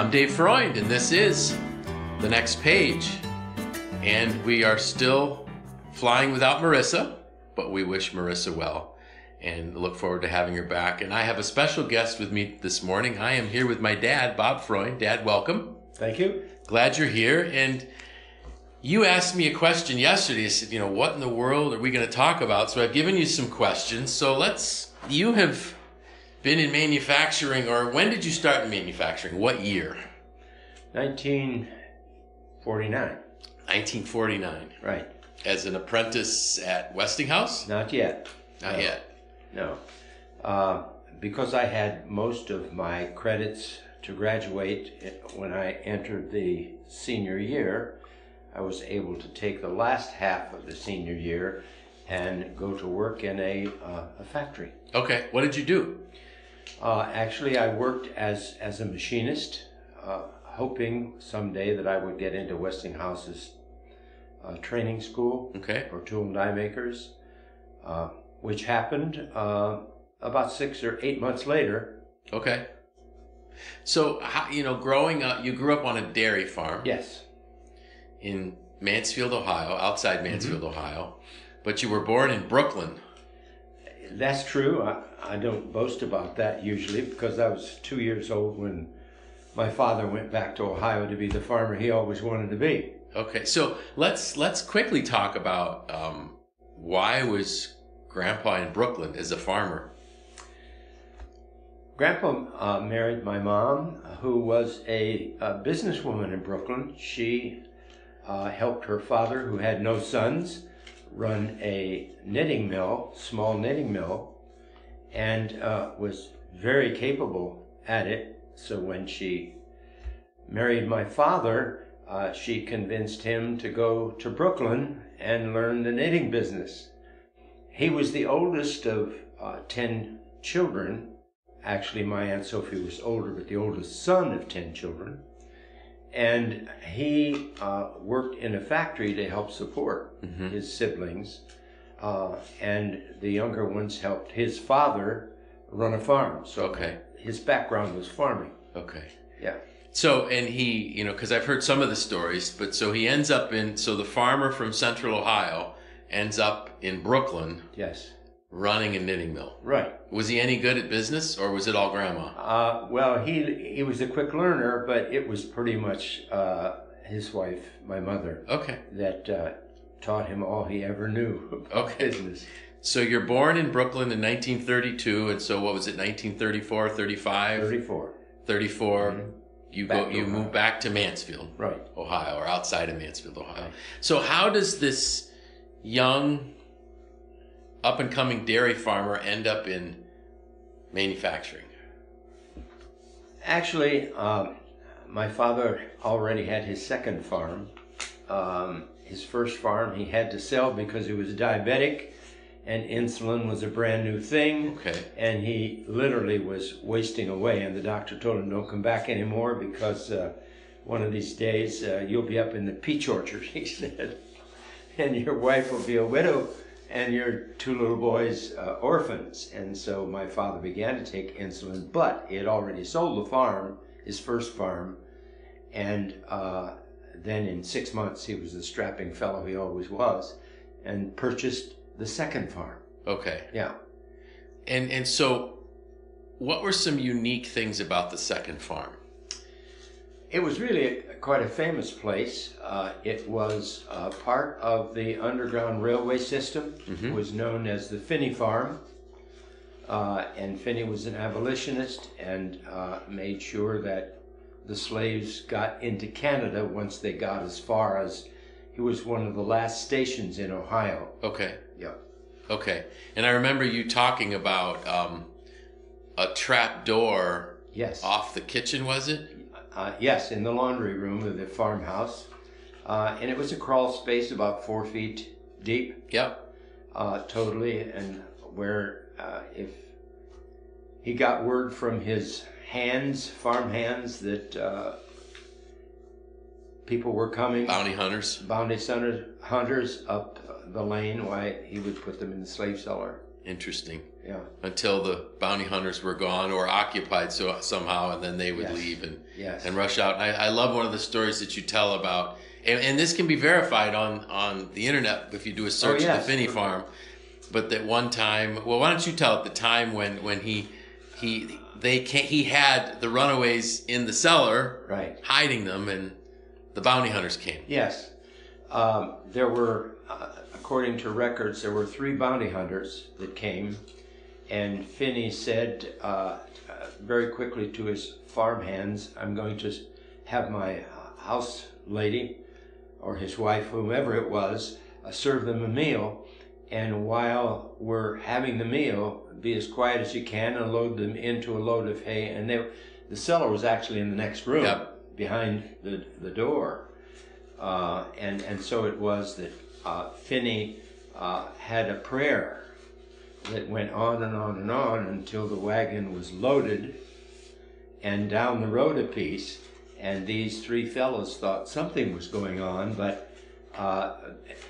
I'm Dave Freund, and this is The Next Page. And we are still flying without Marisa, but we wish Marisa well and look forward to having her back. And I have a special guest with me this morning. I am here with my dad, Bob Freund. Dad, welcome. Thank you. Glad you're here. And you asked me a question yesterday. You said, what in the world are we going to talk about? So I've given you some questions. So you have been in manufacturing, or when did you start in manufacturing? What year? 1949. 1949. Right. As an apprentice at Westinghouse? Not yet. Not yet. No. Because I had most of my credits to graduate when I entered the senior year, I was able to take the last half of the senior year and go to work in a factory. Okay. What did you do? Actually, I worked as a machinist, hoping someday that I would get into Westinghouse's training school for tool and die makers, which happened about 6 or 8 months later. Okay. So, growing up, you grew up on a dairy farm. Yes. In Mansfield, Ohio, outside Mansfield, Ohio, but you were born in Brooklyn. That's true. I don't boast about that usually because I was 2 years old when my father went back to Ohio to be the farmer he always wanted to be. Okay, so let's quickly talk about why was Grandpa in Brooklyn as a farmer? Grandpa married my mom, who was a businesswoman in Brooklyn. She helped her father, who had no sons, run a knitting mill, small knitting mill, and was very capable at it. So when she married my father, she convinced him to go to Brooklyn and learn the knitting business. He was the oldest of 10 children. Actually, my Aunt Sophie was older, but the oldest son of 10 children. And he worked in a factory to help support his siblings. And the younger ones helped his father run a farm. So his background was farming. Okay. Yeah. So, and he, because I've heard some of the stories, but so he ends up so the farmer from Central Ohio ends up in Brooklyn. Yes. Running a knitting mill. Right. Was he any good at business, or was it all Grandma? Well, he was a quick learner, but it was pretty much his wife, my mother, that taught him all he ever knew about business. So you're born in Brooklyn in 1932, and so what was it, 1934, 35? 34. 34. Mm-hmm. You move back to Mansfield, right, Ohio, or outside of Mansfield, Ohio. Right. So how does this young, up-and-coming dairy farmer end up in manufacturing? Actually, my father already had his second farm. His first farm he had to sell because he was diabetic and insulin was a brand new thing. And he literally was wasting away, and the doctor told him, don't come back anymore because one of these days you'll be up in the peach orchard, he said, and your wife will be a widow and your 2 little boys orphans. And so my father began to take insulin, but he had already sold the farm, his first farm, and then in 6 months he was the strapping fellow he always was, and purchased the second farm. Okay. Yeah. And so what were some unique things about the second farm? It was really quite a famous place. It was part of the Underground Railway system. It was known as the Finney Farm. And Finney was an abolitionist and made sure that the slaves got into Canada once they got as far as, he was one of the last stations in Ohio. Okay. Yeah. Okay. And I remember you talking about a trap door off the kitchen, was it? Yes, in the laundry room of the farmhouse. And it was a crawl space about 4 feet deep. Yep. Totally. And where if he got word from his farm hands, that people were coming. Bounty hunters. Hunters up the lane, why he would put them in the slave cellar. Interesting. Yeah. Until the bounty hunters were gone or occupied somehow, and then they would leave and rush out. I love one of the stories that you tell about, and this can be verified on the internet if you do a search of the Finney farm. But that one time, well, why don't you tell it? The time when he had the runaways in the cellar, right, hiding them, and the bounty hunters came. Yes, there were. According to records, there were 3 bounty hunters that came, and Finney said very quickly to his farm hands, I'm going to have my house lady, or his wife, whomever it was, serve them a meal, and while we're having the meal, be as quiet as you can and load them into a load of hay. And the cellar was actually in the next room, behind the door, and so it was that Finney had a prayer that went on and on and on until the wagon was loaded and down the road a piece. And these 3 fellows thought something was going on, but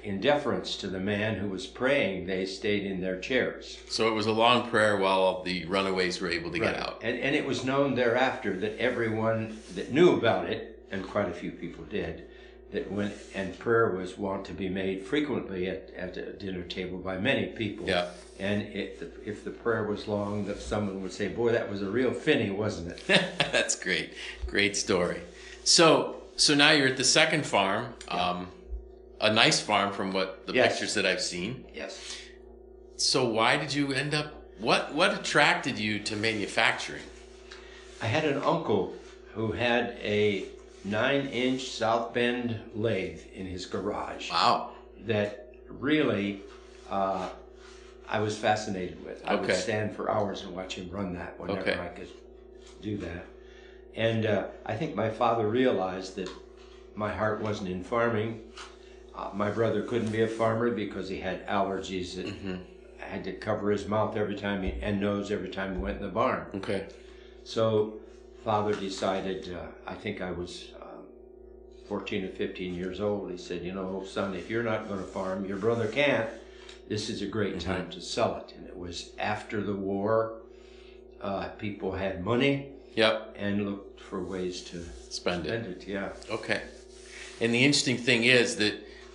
in deference to the man who was praying, they stayed in their chairs. So it was a long prayer while the runaways were able to get out. And it was known thereafter that everyone that knew about it, and quite a few people did, that went, and prayer was wont to be made frequently at a dinner table by many people. Yeah. And if the prayer was long, that someone would say, boy, that was a real Finney, wasn't it? That's great. Great story. So now you're at the second farm, a nice farm from what the pictures that I've seen. Yes. So why did you end up, what attracted you to manufacturing? I had an uncle who had a 9-inch South Bend lathe in his garage. Wow. That really I was fascinated with. I would stand for hours and watch him run that whenever I could do that. And I think my father realized that my heart wasn't in farming. My brother couldn't be a farmer because he had allergies that had to cover his mouth and nose every time he went in the barn. Okay. So Father decided, I think I was 14 or 15 years old, he said, son, if you're not going to farm, your brother can't. This is a great time to sell it. And it was after the war. People had money and looked for ways to spend it. Yeah. Okay. And the interesting thing is that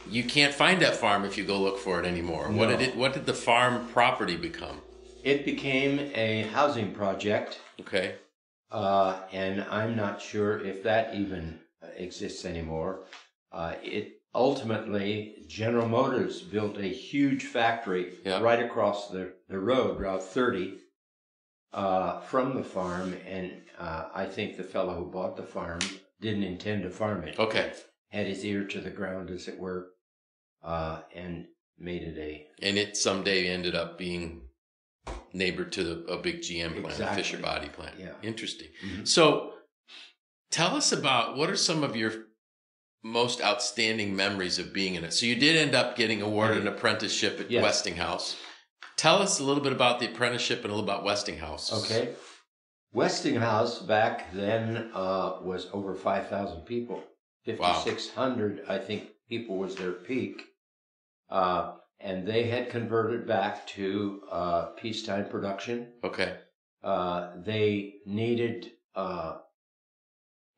you can't find that farm if you go look for it anymore. No. What did the farm property become? It became a housing project. Okay. And I'm not sure if that even exists anymore. It ultimately, General Motors built a huge factory right across the road, Route 30, from the farm, and I think the fellow who bought the farm didn't intend to farm it. Okay. Had his ear to the ground, as it were, and made it And it someday ended up being neighbor to a big GM plant, a Fisher Body plant. Yeah. Interesting. Mm-hmm. So tell us about, what are some of your most outstanding memories of being in it? So you did end up getting awarded an apprenticeship at Westinghouse. Tell us a little bit about the apprenticeship and a little about Westinghouse. Okay. Westinghouse back then was over 5,000 people. 5,600, I think, people was their peak. And they had converted back to peacetime production. Okay. They needed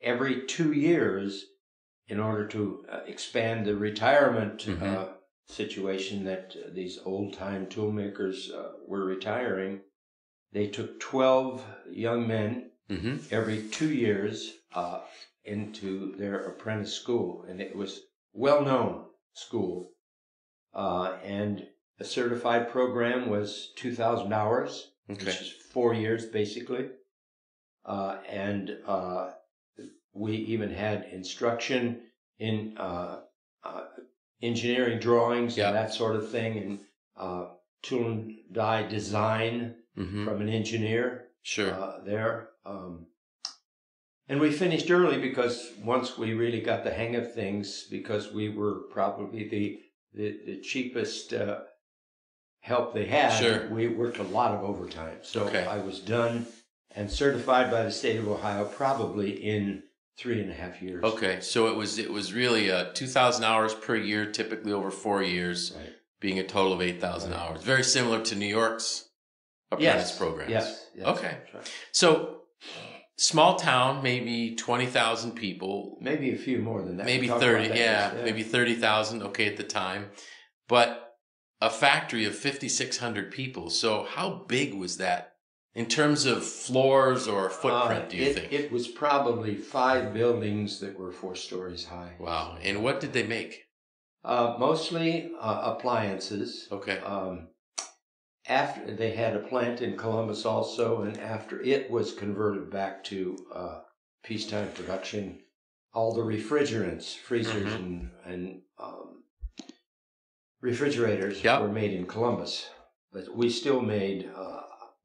every 2 years, in order to expand the retirement situation that these old-time toolmakers were retiring, they took 12 young men every 2 years into their apprentice school. And it was well-known school. And a certified program was 2,000 hours, which is 4 years, basically. And we even had instruction in engineering drawings and that sort of thing, and tool and die design from an engineer there. And we finished early because once we really got the hang of things, because we were probably the cheapest help they had, we worked a lot of overtime. So I was done and certified by the state of Ohio probably in 3.5 years. Okay, so it was really 2,000 hours per year, typically over 4 years. Right. being a total of 8,000 hours. Very similar to New York's apprentice programs. Yes. Okay. That's right. So, small town, maybe 20,000 people. Maybe a few more than that. Maybe 30, maybe 30,000, okay, at the time. But a factory of 5,600 people. So how big was that in terms of floors or footprint, do you think? It was probably 5 buildings that were 4 stories high. Wow. And what did they make? Mostly appliances. Okay. After they had a plant in Columbus also, and after it was converted back to peacetime production, all the refrigerants, freezers, and refrigerators were made in Columbus. But we still made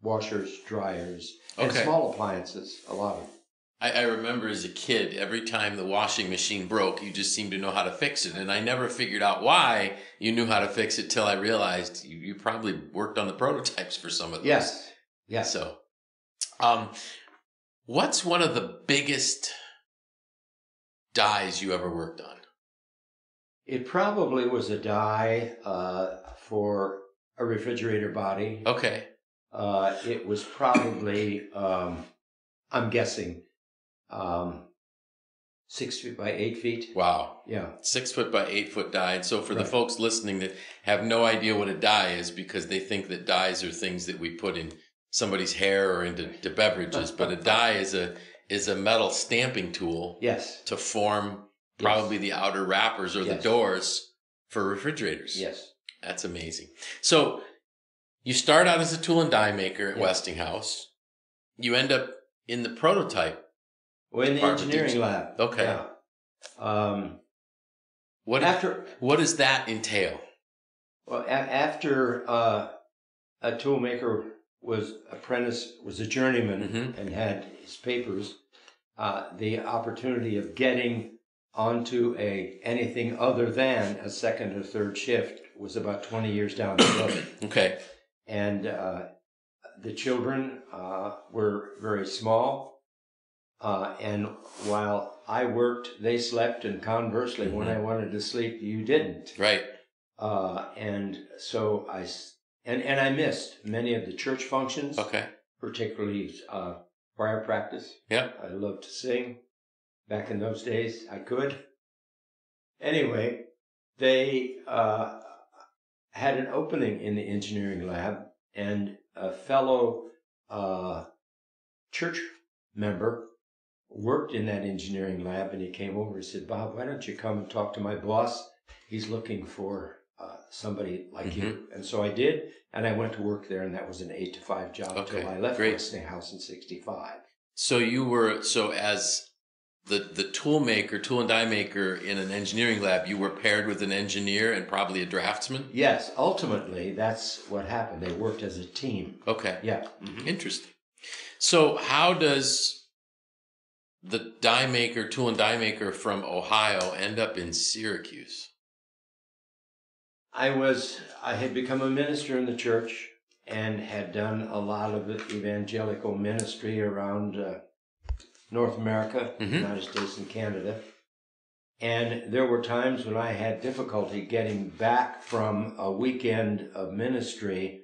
washers, dryers, and small appliances, a lot of them. I remember as a kid, every time the washing machine broke, you just seemed to know how to fix it. And I never figured out why you knew how to fix it till I realized you probably worked on the prototypes for some of those. Yes. Yes. So, what's one of the biggest dies you ever worked on? It probably was a die for a refrigerator body. Okay. It was probably, I'm guessing, 6 feet by 8 feet. Wow. Yeah. 6 foot by 8 foot die. And so for the folks listening that have no idea what a die is because they think that dyes are things that we put in somebody's hair or into beverages, but a die is a metal stamping tool. Yes. To form probably the outer wrappers or the doors for refrigerators. Yes. That's amazing. So you start out as a tool and die maker at Westinghouse. You end up in the prototype. Well, in the engineering lab. Okay. Yeah. What does that entail? Well, after a tool maker was a journeyman and had his papers, the opportunity of getting onto anything other than a second or third shift was about 20 years down the road. Okay. And the children were very small, and while I worked, they slept, and conversely, when I wanted to sleep, you didn't. Right. And so I missed many of the church functions. Okay. Particularly choir practice. Yeah. I loved to sing. Back in those days, I could. Anyway, they had an opening in the engineering lab, and a fellow church member worked in that engineering lab, and he came over and said, "Bob, why don't you come and talk to my boss? He's looking for somebody like you." And so I did, and I went to work there, and that was an 8 to 5 job until I left Westinghouse in '65. So as the tool and die maker in an engineering lab, you were paired with an engineer and probably a draftsman? Yes, ultimately, that's what happened. They worked as a team. Okay. Yeah. Interesting. So how does the tool and die maker from Ohio end up in Syracuse? I had become a minister in the church and had done a lot of evangelical ministry around North America, United States and Canada. And there were times when I had difficulty getting back from a weekend of ministry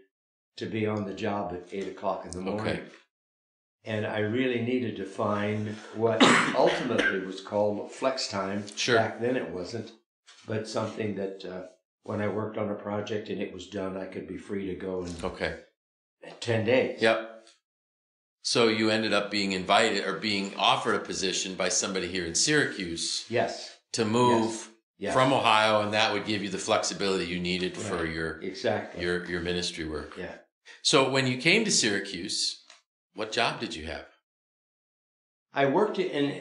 to be on the job at 8 o'clock in the morning. Okay. And I really needed to find what ultimately was called flex time. Sure. Back then it wasn't, but something that when I worked on a project and it was done, I could be free to go in 10 days. Yep. So you ended up being invited or being offered a position by somebody here in Syracuse. Yes. To move from Ohio, and that would give you the flexibility you needed for your ministry work. Yeah. So when you came to Syracuse, what job did you have? I worked in,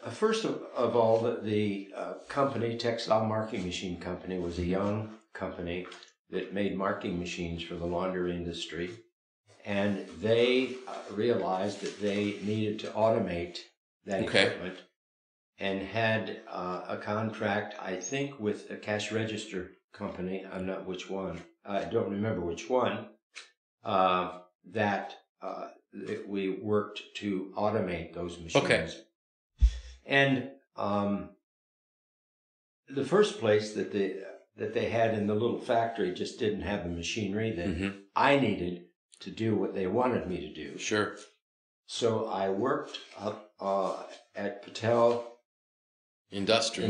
first of all, the company, Textile Marking Machine Company, was a young company that made marking machines for the laundry industry. And they realized that they needed to automate that equipment and had a contract, I think, with a cash register company. I'm not which one. I don't remember which one. That we worked to automate those machines. Okay. And the first place that that they had in the little factory just didn't have the machinery that I needed to do what they wanted me to do. Sure. So I worked up at Patel Industry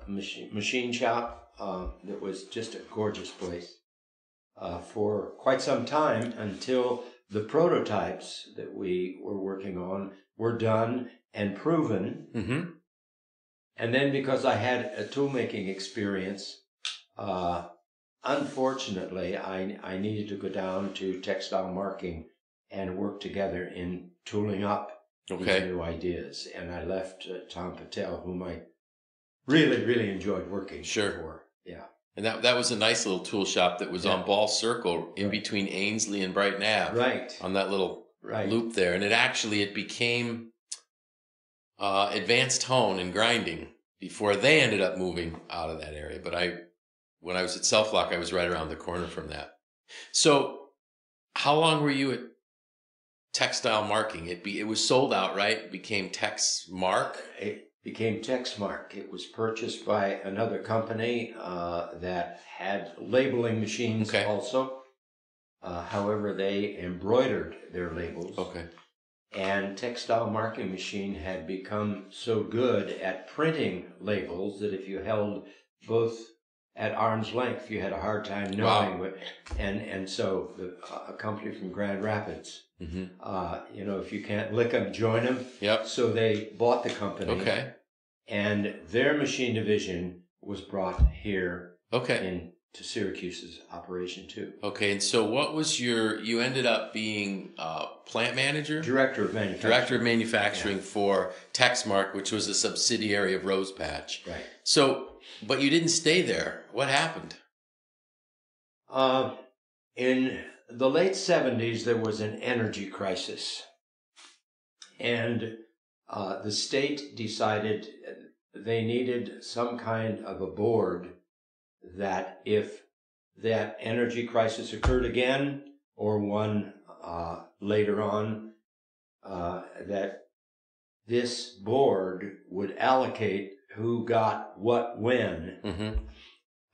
machine shop. That was just a gorgeous place for quite some time until the prototypes that we were working on were done and proven. Mm-hmm. And then because I had a tool-making experience, unfortunately, I needed to go down to textile marking and work together in tooling up these new ideas. And I left Tom Patel, whom I really, really enjoyed working for. Yeah. And that was a nice little tool shop that was on Ball Circle in between Ainsley and Brighton Ave. Right. On that little loop there. And it became Advanced Hone and Grinding before they ended up moving out of that area. But when I was at Self-Lock, I was right around the corner from that. So how long were you at Textile Marking? It was sold out, right? It became Tex Mark? It became Tex Mark. It was purchased by another company that had labeling machines also. However, they embroidered their labels. Okay. And Textile Marking Machine had become so good at printing labels that if you held both at arm's length, you had a hard time knowing what. And so a company from Grand Rapids, if you can't lick them, join them. Yep. So they bought the company. Okay. And their machine division was brought here into Syracuse's operation too. Okay, and so what was you ended up being plant manager? Director of manufacturing. Director of manufacturing for Texmark, which was a subsidiary of Rose Patch. Right. So, but you didn't stay there. What happened? In the late 70s, there was an energy crisis. And the state decided they needed some kind of a board that if that energy crisis occurred again or one later on, that this board would allocate who got what when.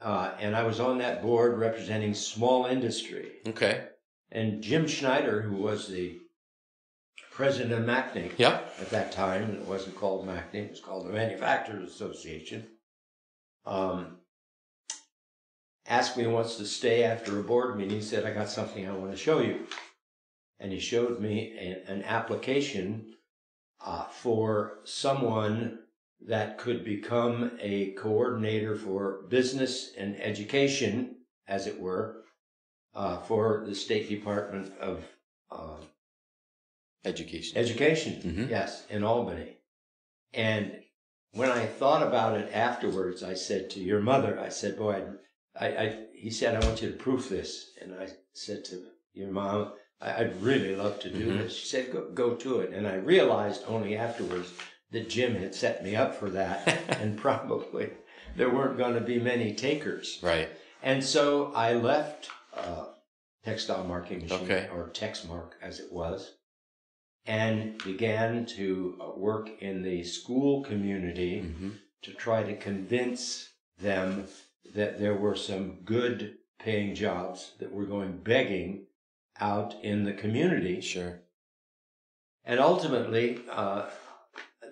And I was on that board representing small industry. Okay. And Jim Schneider, who was the president of MACNY at that time, and it wasn't called MACNY, it was called the Manufacturers Association, asked me once to stay after a board meeting. He said, I got something I want to show you. And he showed me an application for someone that could become a coordinator for business and education, as it were, for the State Department of Education, yes, in Albany. And when I thought about it afterwards, I said to your mother, I said, boy, he said, I want you to proof this. And I said to your mom, I'd really love to do this. She said, go to it. And I realized only afterwards that Jim had set me up for that. And probably there weren't going to be many takers. Right. And so I left Textile Marking Machine, or Texmark as it was, and began to work in the school community to try to convince them that there were some good paying jobs that were going begging out in the community. Sure. And ultimately,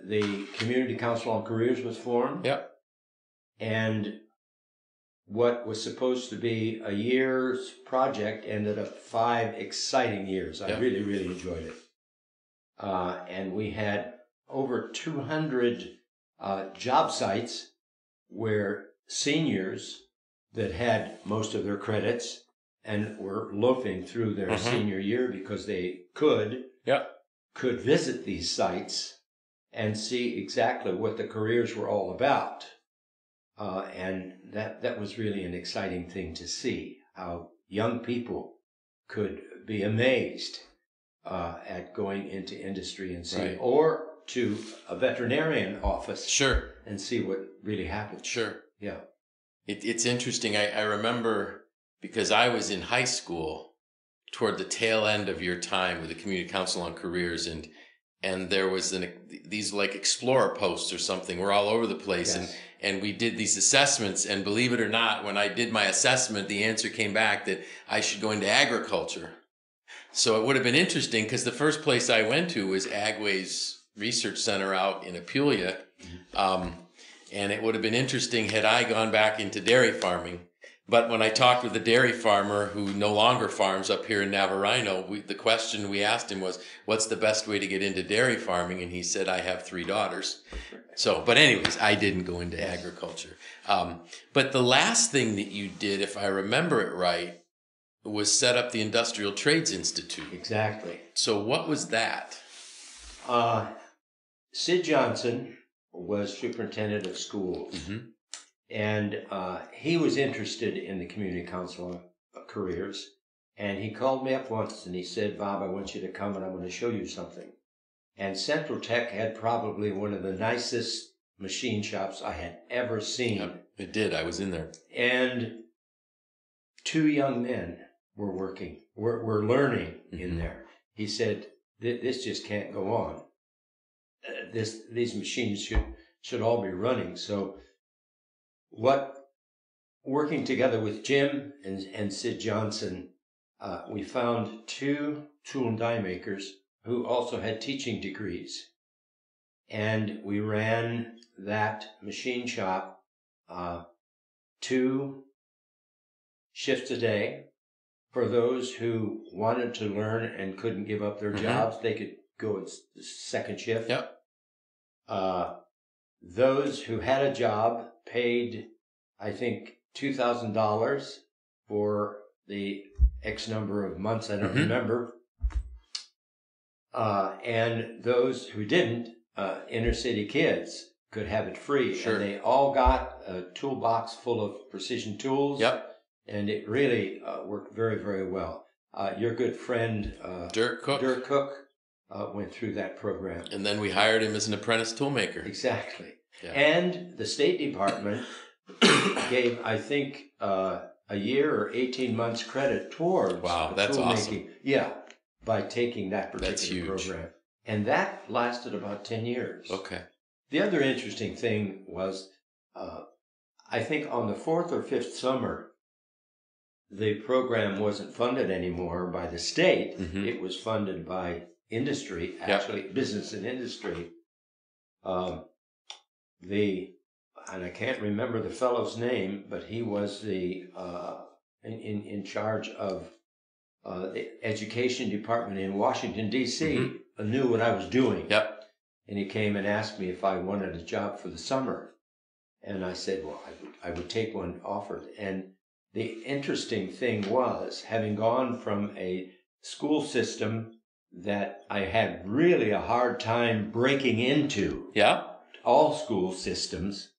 the Community Council on Careers was formed. Yep. And what was supposed to be a year's project ended up 5 exciting years. I really, really enjoyed it. And we had over 200 job sites where seniors that had most of their credits and were loafing through their senior year because they could visit these sites and see exactly what the careers were all about. And that was really an exciting thing to see, how young people could be amazed at going into industry and see, or to a veterinarian office and see what really happened. Sure. Yeah. It's interesting. I remember, because I was in high school toward the tail end of your time with the Community Council on Careers, and and there was these like explorer posts or something. We're all over the place. Yes. And we did these assessments, and believe it or not, when I did my assessment, the answer came back that I should go into agriculture. So it would have been interesting because the first place I went to was Agway's research center out in Apulia. And it would have been interesting had I gone back into dairy farming. But when I talked with a dairy farmer who no longer farms up here in Navarino, the question we asked him was, what's the best way to get into dairy farming? And he said, I have 3 daughters. So, but anyways, I didn't go into agriculture. But the last thing that you did, if I remember it right, was set up the Industrial Trades Institute. Exactly. So what was that? Sid Johnson was superintendent of schools. Mm-hmm. And he was interested in the community council careers. And he called me up once and he said, Bob, I want you to come and I'm going to show you something. And Central Tech had probably one of the nicest machine shops I had ever seen. Yep, it did. I was in there. And 2 young men were working, were learning in there. He said, this just can't go on. These machines should all be running. So working together with Jim and Sid Johnson, we found 2 tool and die makers who also had teaching degrees. And we ran that machine shop 2 shifts a day. For those who wanted to learn and couldn't give up their jobs, they could go at the second shift. Yep. Those who had a job paid, I think, $2,000 for the X number of months, I don't remember. And those who didn't, inner city kids, could have it free. Sure. And they all got a toolbox full of precision tools. Yep. And it really worked very, very well. Your good friend, Dirk Cook, went through that program. And then we hired him as an apprentice toolmaker. Exactly. Yeah. And the State Department gave, I think, a year or 18 months credit towards that's tool awesome. making. Yeah, by taking that particular That's huge. program. And that lasted about 10 years. Okay. The other interesting thing was, I think on the 4th or 5th summer, the program wasn't funded anymore by the state. It was funded by industry, actually, business and industry. And I can't remember the fellow's name, but he was the in charge of the education department in Washington, D.C., knew what I was doing. Yep. And he came and asked me if I wanted a job for the summer. And I said, well, I would take one offered. And the interesting thing was, having gone from a school system that I had really a hard time breaking into, all school systems,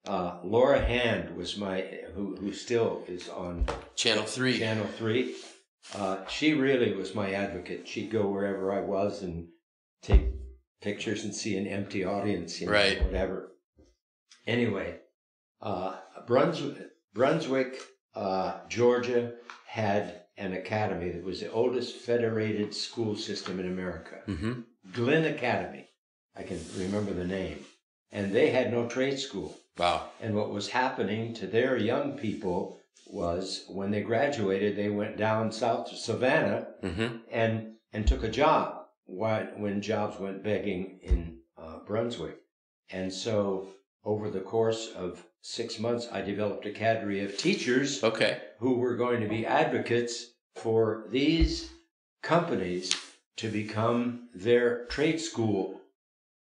Laura Hand was who still is on Channel 3. Channel 3. She really was my advocate. She'd go wherever I was and take pictures and see an empty audience, Right. whatever. Anyway, Brunswick, Georgia had an academy that was the oldest federated school system in America. Glenn Academy. I can remember the name. And they had no trade school. Wow. And what was happening to their young people was when they graduated, they went down south to Savannah and took a job when jobs went begging in Brunswick. And so over the course of 6 months, I developed a cadre of teachers who were going to be advocates for these companies to become their trade school.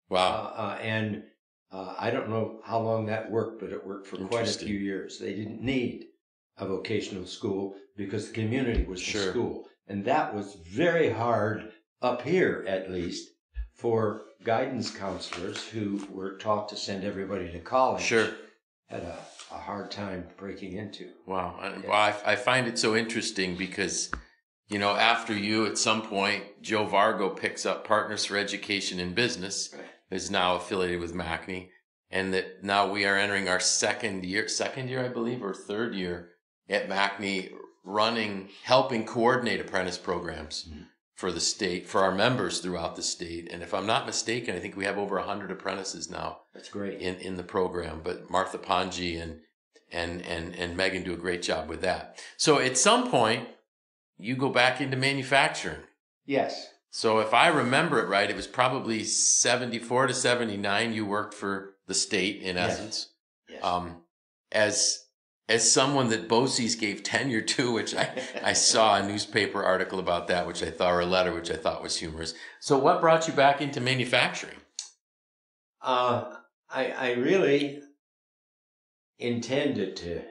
Wow. And I don't know how long that worked, but it worked for quite a few years. They didn't need a vocational school because the community was the school. And that was very hard up here, at least, for guidance counselors who were taught to send everybody to college. Had a hard time breaking into. Wow. Well, I find it so interesting because, after you, at some point, Joe Vargo picks up Partners for Education in Business, is now affiliated with MACNY, and that now we are entering our second year, I believe, or third year at MACNY, helping coordinate apprentice programs for the state, for our members throughout the state. And if I'm not mistaken, I think we have over 100 apprentices now. That's great. In the program. But Martha Ponji and Megan do a great job with that. So at some point, you go back into manufacturing. Yes. So if I remember it right, it was probably 74 to 79 you worked for the state, in essence. Yes. As someone that BOCES gave tenure to, which I saw a newspaper article about that, which I thought, or a letter, which I thought was humorous. So what brought you back into manufacturing? I really intended to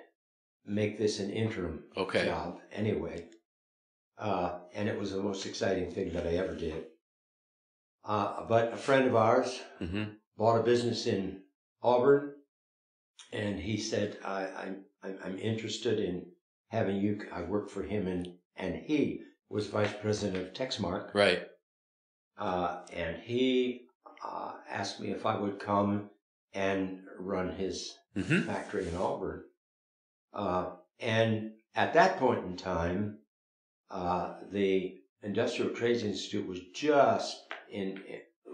make this an interim job anyway. And it was the most exciting thing that I ever did. But a friend of ours bought a business in Auburn, and he said, I'm interested in having you. I worked for him, and he was vice president of Texmark. Right. And he asked me if I would come and run his factory in Auburn. And at that point in time, the Industrial Trades Institute was just we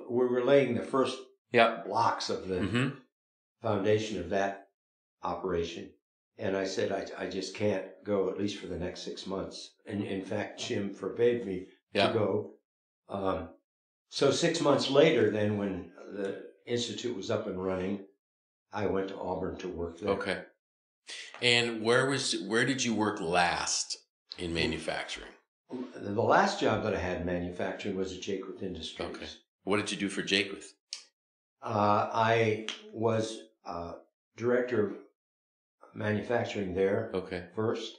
were laying the first blocks of the foundation of that operation. And I said, I just can't go, at least for the next 6 months. And in fact, Jim forbade me to go. So 6 months later, then, when the Institute was up and running, I went to Auburn to work there. Okay. And where did you work last in manufacturing? The last job that I had in manufacturing was at Jaquith Industries. Okay. What did you do for Jaquith? I was director of manufacturing there first,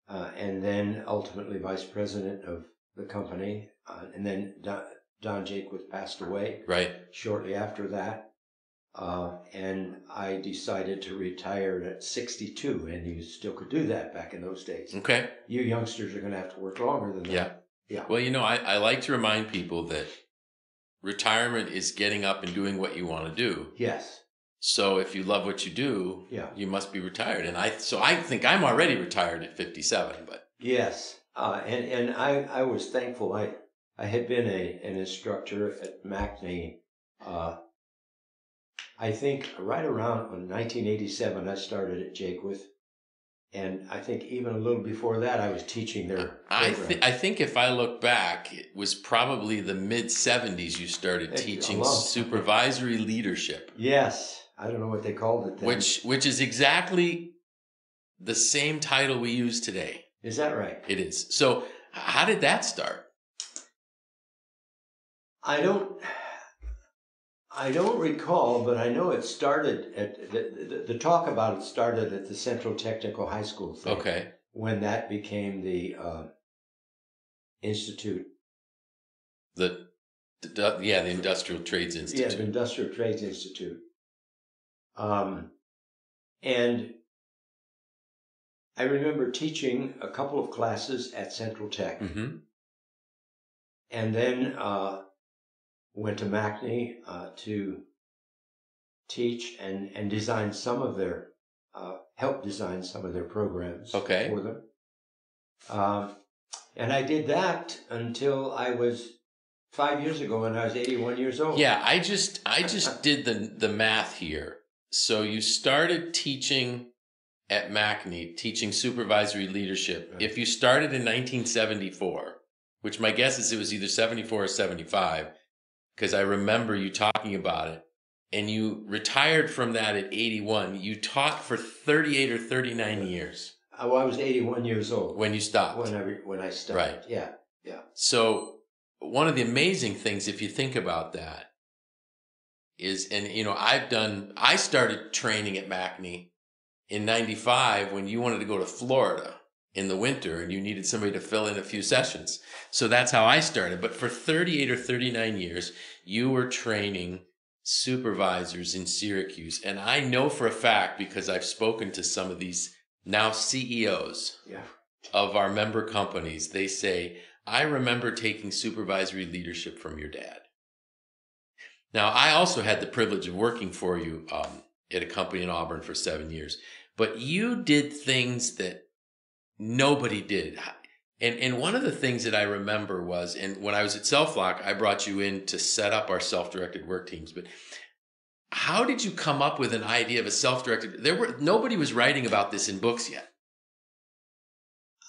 and then ultimately vice president of the company. And then Don Jaquith passed away shortly after that. And I decided to retire at 62, and you still could do that back in those days. Okay. You youngsters are going to have to work longer than that. Yeah. Well, I like to remind people that retirement is getting up and doing what you want to do. Yes. So if you love what you do, you must be retired. And I think I'm already retired at 57, but. Yes. And I was thankful. I had been an instructor at MACNY, I think right around 1987, I started at Jaquith. And I think even a little before that, I was teaching there. I think if I look back, it was probably the mid-70s you started teaching supervisory leadership. Yes. I don't know what they called it then. Which is exactly the same title we use today. Is that right? It is. So how did that start? I don't recall, but I know it started at the talk about it started at the Central Technical High School thing. Okay. When that became the institute. The Industrial Trades Institute. Yeah, the Industrial Trades Institute. And I remember teaching a couple of classes at Central Tech. And then went to MACNY to teach and design some of their, help design some of their programs for them. And I did that until I was 5 years ago when I was 81 years old. Yeah, I just did the math here. So you started teaching at MACNY, teaching supervisory leadership. Right. If you started in 1974, which my guess is it was either 74 or 75, because I remember you talking about it, and you retired from that at 81. You taught for 38 or 39 years. Well, I was 81 years old. When you stopped. When I stopped. Right. Yeah. So one of the amazing things, if you think about that, is, and I started training at MACNY in 95 when you wanted to go to Florida in the winter and you needed somebody to fill in a few sessions. So that's how I started. But for 38 or 39 years, you were training supervisors in Syracuse. And I know for a fact, because I've spoken to some of these now CEOs of our member companies, they say, I remember taking supervisory leadership from your dad. Now, I also had the privilege of working for you at a company in Auburn for 7 years. But you did things that nobody did. And one of the things that I remember was, and when I was at SelfLock, I brought you in to set up our self-directed work teams. But how did you come up with an idea of a self-directed? Nobody was writing about this in books yet.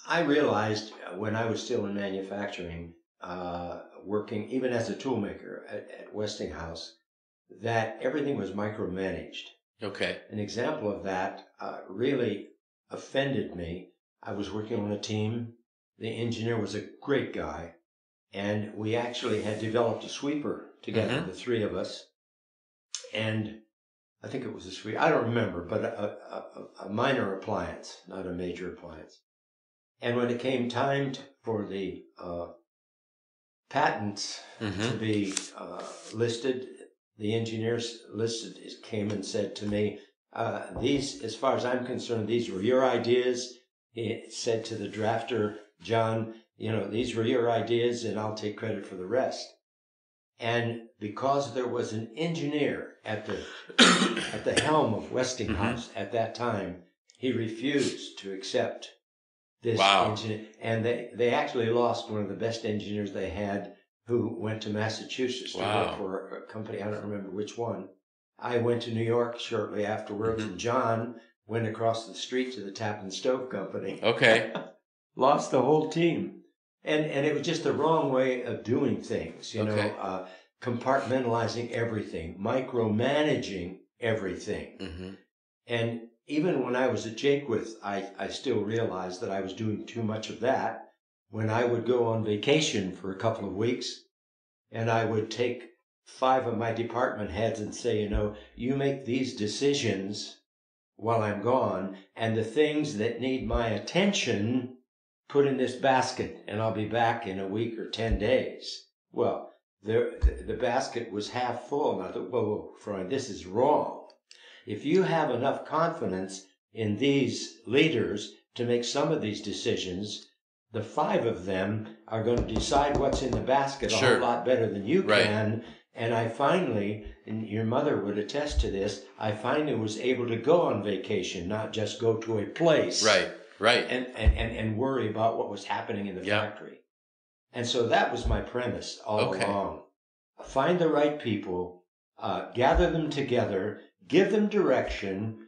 I realized when I was still in manufacturing, working even as a toolmaker at Westinghouse, that everything was micromanaged. Okay. An example of that really offended me. I was working on a team. The engineer was a great guy, and we actually had developed a sweeper together, the three of us. And I think it was a sweeper, I don't remember, but a minor appliance, not a major appliance. And when it came time for the patents to be listed, the engineers came and said to me, these, as far as I'm concerned, these were your ideas. He said to the drafter, John, these were your ideas and I'll take credit for the rest. And because there was an engineer at the helm of Westinghouse at that time, he refused to accept this engineer. And they actually lost one of the best engineers they had, who went to Massachusetts to work for a company. I don't remember which one. I went to New York shortly afterwards, and John went across the street to the Tappan Stove Company. Okay. Lost the whole team. And it was just the wrong way of doing things, compartmentalizing everything, micromanaging everything. And even when I was at Jakewith, I still realized that I was doing too much of that. When I would go on vacation for a couple of weeks, and I would take 5 of my department heads and say, you make these decisions while I'm gone, and the things that need my attention, put in this basket, and I'll be back in a week or 10 days. Well, the basket was half full, and I thought, whoa, Freund, this is wrong. If you have enough confidence in these leaders to make some of these decisions, the 5 of them are going to decide what's in the basket a whole lot better than you can. And I finally, and your mother would attest to this, I finally was able to go on vacation, not just go to a place. Right. And worry about what was happening in the factory. And so that was my premise all along. Find the right people, gather them together, give them direction,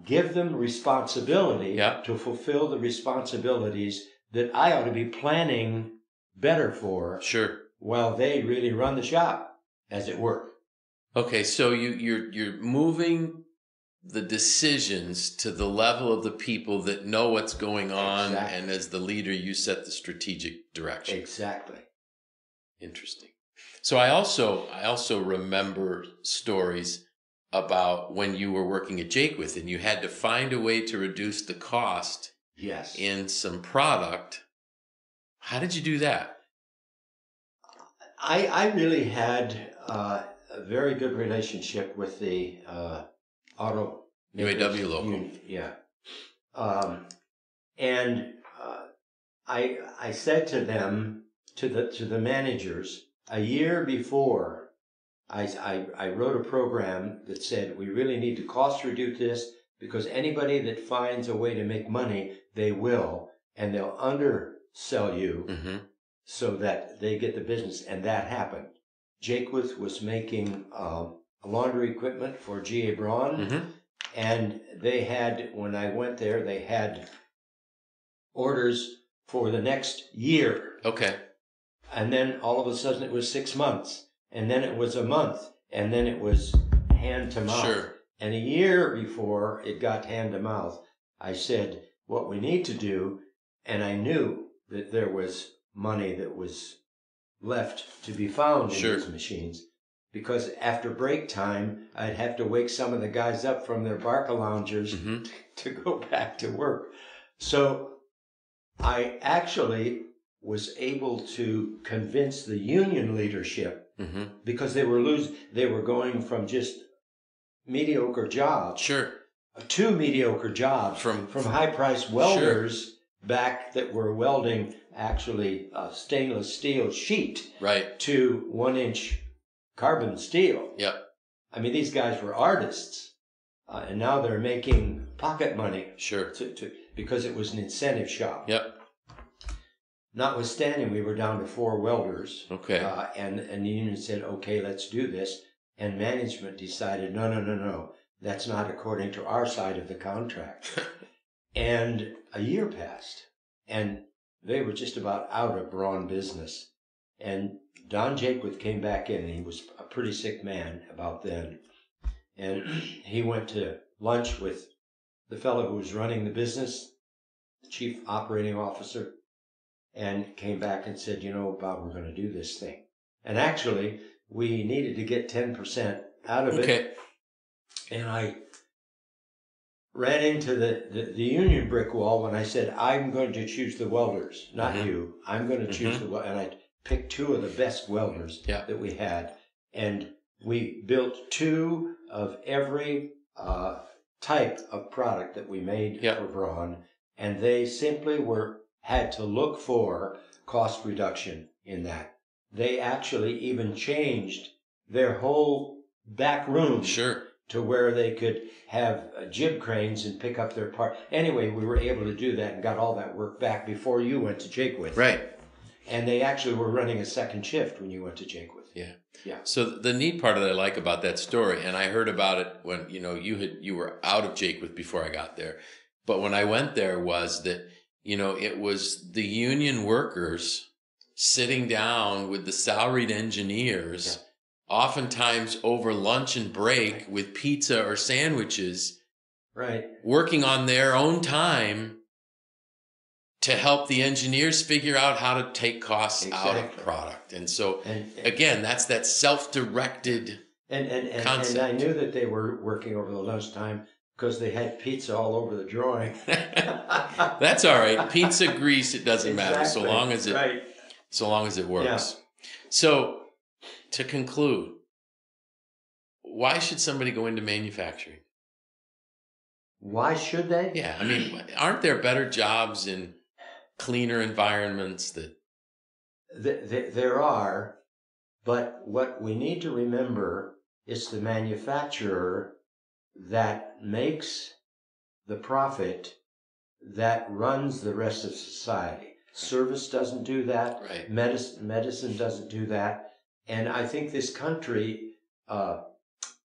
give them responsibility to fulfill the responsibilities that I ought to be planning better for. Sure. While they really run the shop, as it were. Okay, so you're moving the decisions to the level of the people that know what's going on, and as the leader, you set the strategic direction. Exactly. Interesting. So I also remember stories about when you were working at Jakewith and you had to find a way to reduce the cost in some product. How did you do that? I really had a very good relationship with the auto UAW local. Union. Yeah. And I said to them, to the managers, a year before, I wrote a program that said we really need to cost reduce this, because anybody that finds a way to make money, they will, and they'll undersell you so that they get the business. And that happened. Jakewith was making laundry equipment for G.A. Braun, and they had, when I went there, they had orders for the next year. Okay. And then all of a sudden it was 6 months, and then it was a month, and then it was hand to mouth. Sure. And a year before it got hand to mouth, I said, what we need to do, and I knew that there was money that was left to be found in these machines, because after break time, I'd have to wake some of the guys up from their Barca loungers to go back to work. So I actually was able to convince the union leadership, because they were going from just mediocre jobs to mediocre jobs from high-priced welders back that were welding actually stainless steel sheet to 1-inch carbon steel. Yep. I mean, these guys were artists, and now they're making pocket money. Sure. Because it was an incentive shop. Yep. notwithstanding, we were down to 4 welders. Okay. And the union said, okay, let's do this. And management decided, no, that's not according to our side of the contract. And a year passed, and they were just about out of brawn business. And Don Jaquith came back in, and he was a pretty sick man about then. And he went to lunch with the fellow who was running the business, the chief operating officer, and came back and said, Bob, we're going to do this thing. And actually, we needed to get 10% out of it. And I ran into the union brick wall when I said, I'm going to choose the welders, not you. I'm going to choose the welders. And I picked 2 of the best welders that we had. And we built 2 of every type of product that we made for Braun. And they simply had to look for cost reduction in that. They actually even changed their whole back room to where they could have jib cranes and pick up their part. Anyway, we were able to do that and got all that work back before you went to Jaquith. Right. And they actually were running a second shift when you went to Jaquith. Yeah. So the neat part that I like about that story, and I heard about it when you were out of Jaquith before I got there, but when I went there was that it was the union workers sitting down with the salaried engineers, oftentimes over lunch and break with pizza or sandwiches, working on their own time to help the engineers figure out how to take costs out of product. And so, again, that's that self-directed concept. And I knew that they were working over the lunchtime because they had pizza all over the drawing. That's all right. Pizza grease, it doesn't matter so long as it works. Yeah. So, to conclude, why should somebody go into manufacturing? Why should they? Yeah, I mean, aren't there better jobs in cleaner environments that... There are, but what we need to remember is the manufacturer that makes the profit that runs the rest of society. Service doesn't do that. Right. Medicine doesn't do that. And I think this country, of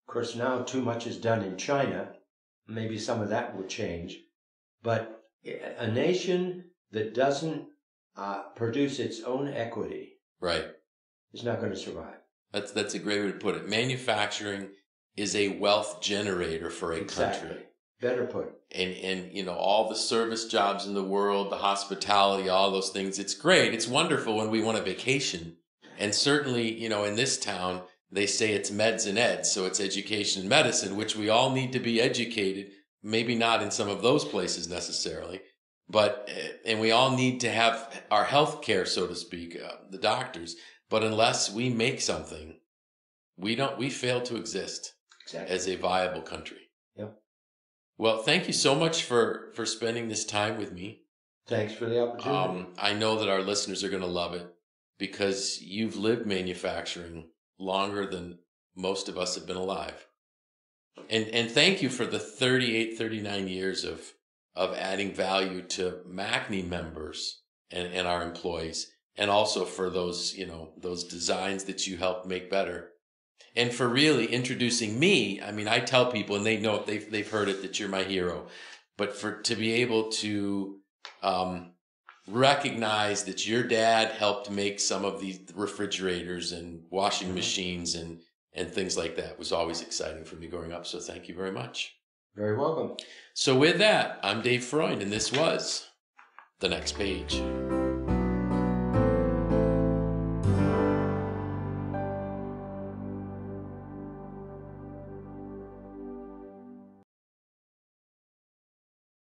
course, now too much is done in China. Maybe some of that will change. But a nation that doesn't produce its own equity is not going to survive. That's a great way to put it. Manufacturing is a wealth generator for a country. Better put. And all the service jobs in the world, the hospitality, all those things, it's great. It's wonderful when we want a vacation. And certainly, in this town, they say it's meds and eds, so it's education and medicine, which we all need to be educated. Maybe not in some of those places necessarily, and we all need to have our health care, so to speak, the doctors. But unless we make something, we fail to exist as a viable country. Yep. Well, thank you so much for spending this time with me. Thanks for the opportunity. I know that our listeners are going to love it because you've lived manufacturing longer than most of us have been alive. And thank you for the 38, 39 years of adding value to MACNY members and our employees, and also for those designs that you helped make better. And for really introducing me. I mean, I tell people, and they know it, they've heard it, that you're my hero. But to be able to recognize that your dad helped make some of these refrigerators and washing machines and things like that was always exciting for me growing up. So thank you very much. Very welcome. So with that, I'm Dave Freund, and this was The Next Page.